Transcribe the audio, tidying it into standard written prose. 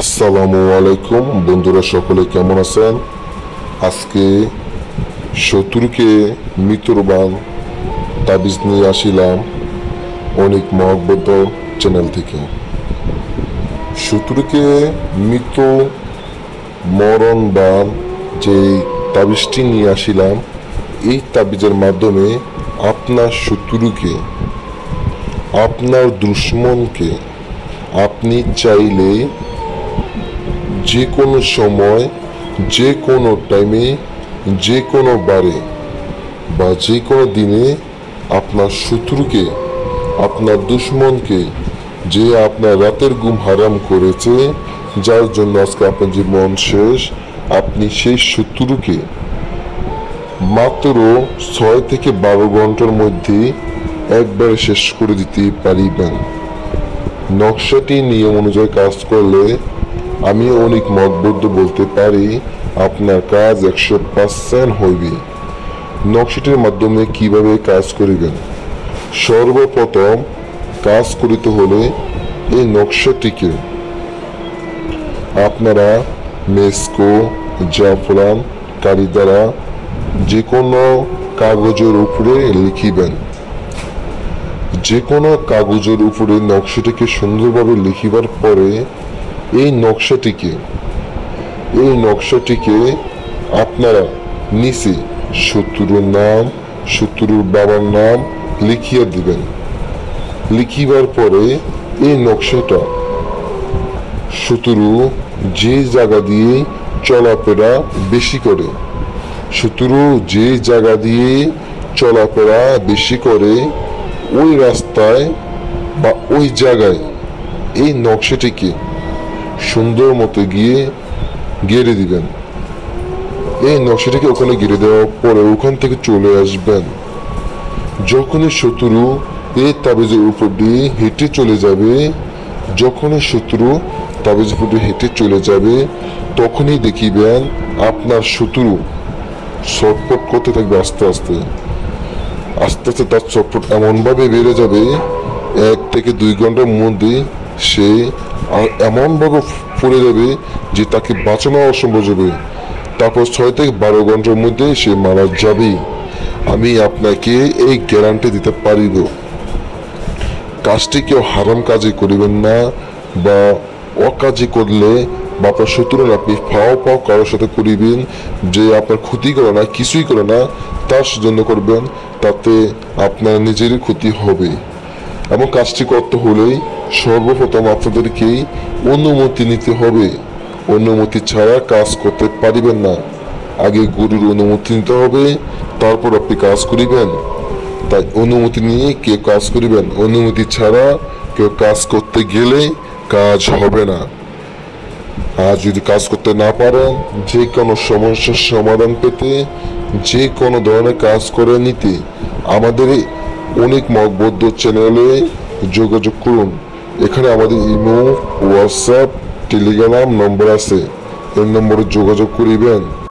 আসসালামু আলাইকুম বন্ধুরা, সকলে কেমন আছেন? আজকে শত্রুকে মিত্রবান তাবিজ নিয়ে আসিলাম অনেক মহব্বত চ্যানেল থেকে। শত্রুকে মৃত মরণবান যে তাবিজটি নিয়ে আসিলাম, এই তাবিজের মাধ্যমে আপনার শত্রুকে, আপনার দুশ্মনকে আপনি চাইলে যে কোনো সময়, যে কোনো টাইমে, যে কোনো বারে বা যে কোনো দিনে আপনার শত্রুকে, আপনার দুশ্মনকে, যে আপনার রাতের ঘুম হারাম করেছে, যার জন্য আজকে আপনার জীবন শেষ, আপনি সেই শত্রুকে মাত্র 6 থেকে 12 ঘন্টার মধ্যে একবারে শেষ করে দিতে পারিবেন। নকশাটি নিয়ম অনুযায়ী কাজ করলে আমি অনেক মতবদ্ধ বলতে পারি আপনার কাজ 100% হইবে। নকশাটির মাধ্যমে কিভাবে কাজ করিবেন? সর্বপ্রথম কাজ করিতে হলে এই নকশাটিকে আপনারা মেসকো, জাফরান কালি দ্বারা যে কোনো কাগজের উপরে লিখিবেন। যে কোনো কাগজের উপরে নকশাটিকে সুন্দরভাবে লিখিবার পরে এই নকশাটিকে আপনারা নিচে শত্রুর নাম, শত্রুর বাবার নাম লিখিয়ে দিবেন। লিখিবার পরে এই নকশাটা শত্রু যে জায়গা দিয়ে চলাফেরা বেশি করে, শত্রু যে জায়গা দিয়ে চলাফেরা বেশি করে, ওই রাস্তায় বা ওই জায়গায় এই নকশাটিকে সুন্দর মতো গিয়ে গেড়ে দিবেন। এই নকশাটিকে ওখানে গেড়ে দেওয়ার পরে ওখান থেকে চলে আসবেন। যখনই শত্রু এই তাবিজের উপর দিয়ে হেঁটে চলে যাবে, তখনই দেখিবেন আপনার শত্রু ছটফট করতে থাকবে। আস্তে আস্তে তার ছটফট এমনভাবে বেড়ে যাবে, 1 থেকে 2 ঘন্টার মধ্যে সে এমনভাবে পড়ে যাবে যে তাকে বাঁচানো অসম্ভব হবে। তারপর 6 থেকে 12 ঘন্টার মধ্যে সে মারা যাবে। আমি আপনাকে এই গ্যারান্টি দিতে পারিব। কাজটি কেউ হারাম কাজে করিবেন না, বা অকাজে করলে বা আপনার শত্রু আপনি ফাও কারোর সাথে করিবেন যে আপনার ক্ষতি করে না, কিছুই করে না, তার জন্য করবেন, তাতে আপনার নিজেরই ক্ষতি হবে। এবং কাজটি করতে হলেই সর্বপ্রথম আপনাদেরকেই অনুমতি নিতে হবে। অনুমতি ছাড়া কাজ করতে পারিবেন না। আগে গুরুর অনুমতি নিতে হবে, তারপর আপনি কাজ করিবেন। তাই অনুমতি নিয়ে কেউ কাজ করিবেন। অনুমতি ছাড়া কেউ কাজ করতে গেলে কাজ হবে না। আর যদি কাজ করতে না পারেন, যে কোনো সমস্যার সমাধান পেতে, যে কোনো ধরনের কাজ করে নিতে আমাদের অনেক মতবদ্ধ চ্যানেলে যোগাযোগ করুন। এখানে আমাদের ইমো, হোয়াটসঅ্যাপ, টেলিগ্রাম নম্বর আছে। এই নম্বরে যোগাযোগ করিবেন।